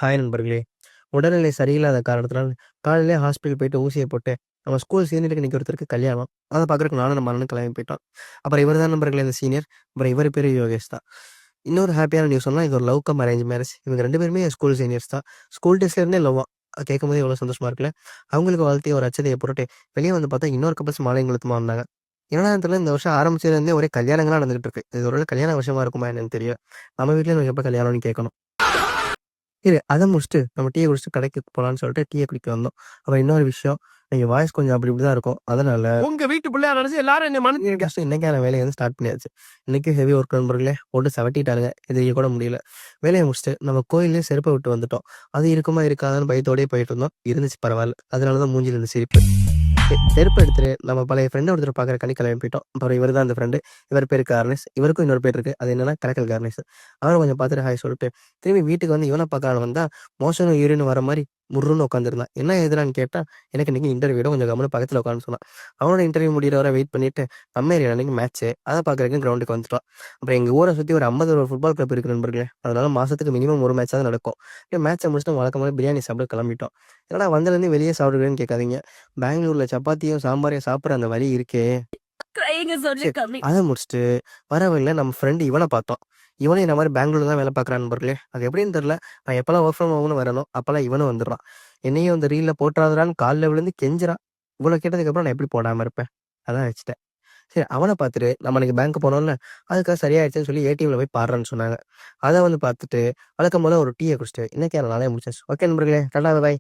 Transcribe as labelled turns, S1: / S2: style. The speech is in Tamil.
S1: ஹாய் நண்பர்களே! உடல்நிலை சரியில்லாத காரணத்தினால, காலையிலேயே ஹாஸ்பிட்டல் போயிட்டு ஊசிய போட்டு, நம்ம ஸ்கூல் சீனியருக்கு இன்னைக்கு ஒருத்தருக்கு கல்யாணம். அத பார்க்கறக்கு நானும் நம்ம அண்ணனும் கிளம்பி போயிட்டோம். அப்புறம் இவரு தான் நண்பர்களே இந்த சீனியர். அப்புறம் இவரு பேரு யோகேஷ் தான். இன்னொரு ஹேப்பியான நியூஸ் சொன்னா, இது ஒரு லவ் கம் அரேஞ்ச் மேரேஜ். இவங்க 2 பேருமே ஸ்கூல் சீனியர்ஸ் தான். ஸ்கூல் டேஸ்ல இருந்தே லவ்வாம். கேட்கும்போதே எவ்வளோ சந்தோஷமா இருக்குல்ல. அவங்களுக்கு வாழ்த்தி ஒரு அட்சதைய போட்டுட்டு, வெளிய வந்து பார்த்தா இன்னொரு கப்புள்ஸ் மாலையும் கொளுத்துமா வந்தாங்க. என்னடா தெரியல இந்த வருஷம் ஆரம்பிச்சதுலேருந்தே ஒரே கல்யாணங்களா நடந்துகிட்டு இருக்கு. இது ஒரு வேள கல்யாண வருஷமா இருக்குமா என்னன்னு தெரியல. நம்ம வீட்ல எனக்கு எப்ப கல்யாணம்னு கேட்கணும். அத முடிச்சுட்டு நம்ம டீய குடிச்சுட்டு கடைக்கு போலான்னு சொல்லிட்டு டீய குடிக்க வந்தோம். அப்புறம் இன்னொரு விஷயம், எங்க வாய்ஸ் கொஞ்சம் அப்படி இப்படி தான் இருக்கும். அதனால
S2: உங்க வீட்டு பிள்ளையா நினைச்சு எல்லாரும் என்ன மன்னிச்சிருங்க.
S1: இன்னைக்கான வேலைய வந்து ஸ்டார்ட் பண்ணியாச்சு. இன்னைக்கும் ஹெவி ஒர்க் நண்பர்களே. போட்டு செவட்டிட்டானுங்க. எந்திரிக்க கூட முடியல. வேலைய முடிச்சுட்டு நம்ம கோயில்லயே செருப்ப விட்டு வந்துட்டோம். அது இருக்குமா இருக்காதான்னு பயத்தோடயே போயிட்டு இருந்தோம். இருந்துச்சு பரவால்ல. அதனால தான் மூஞ்சில இந்த சிரிப்பு. செருப்பு எடுத்துட்டு நம்ம பழைய ஃப்ரெண்ட ஒருத்தர பார்க்கறக்காண்டி கிளம்பி போயிட்டோம். அப்புறம் இவரு தான் அந்த ஃப்ரெண்டு. இவர் பேரு கார்னேஸ். இவருக்கும் இன்னொரு பேர் இருக்கு. அது என்னன்னா கலக்கல் கார்னேஸ். அவர கொஞ்சம் பார்த்துட்டு ஹாய் சொல்லிட்டு, திரும்பி வீட்டுக்கு வந்து இவன பார்க்கலான்னு வந்தா, மோஷனும் யூரினும் வர மாரி முர்ருன்னு உட்காந்துருந்தான். என்ன ஏதுடான்னு கேட்டா, எனக்கு இன்னைக்கு இன்டர்வியூடா கொஞ்சம் கம்முனு பக்கத்துல உட்காருன்னு சொன்னான். அவனோட இன்டர்வியூ முடியிற வரை வெயிட் பண்ணிட்டு, நம்ம ஏரியால அன்னைக்கு மேட்ச்சு. அத பார்க்கறக்கு கிரவுண்டுக்கு வந்துட்டோம். அப்புறம் எங்க ஊர சுத்தி ஒரு 50 ஒரு ஃபுட்பால் கிளப் இருக்கு நண்பர்களே. அதனால மாசத்துக்கு மினிமம் ஒரு மேட்சாவது நடக்கும். மேட்ச்ச முடிச்சுட்டு வழக்கம் போல பிரியாணி சாப்பிட கிளம்பிட்டோம். என்னடா வந்ததுலேருந்து வெளிய சாப்பிடுறேன்னு கேட்காதீங்க. பெங்களூர்ல சப்பாத்தியும், சாம்பாரையும் சாப்பிடுற அந்த வலி இருக்கே! சரி, அத முடிச்சுட்டு வர வழியில நம்ம ஃப்ரெண்ட் இவன பார்த்தோம். இவனும் என்ன மாரி பெங்களூர்ல தான் வேலை பார்க்குறான் நண்பர்களே. அது எப்படின்னு தெரியல. நான் எப்பலாம் வொர்க் ஃப்ரம் ஹோம்னு வரேனோ, அப்பலாம் இவனும் வந்துடுறான். என்னையும் அந்த ரீல்ல போட்டுறாதடான்னு கால்ல விழுந்து கெஞ்சுறான். இவ்வளோ கேட்டதுக்கப்புறம் நான் எப்படி போடாம இருப்பேன்? அதான் வச்சுட்டேன். சரி அவன பார்த்துட்டு நம்ம அன்னைக்கு பேங்க் போனோம்ல, அதுக்காக சரியாயிடுச்சுன்னு சொல்லி ஏடிஎம்ல போய் பாருன்னு சொன்னாங்க. அத வந்து பார்த்துட்டு, வழக்கம் போல ஒரு டீய குடிச்சுட்டு, இன்னைக்கான நாளே முடிச்சாச்சு. ஓகே நண்பர்களே. டாடா பாய்.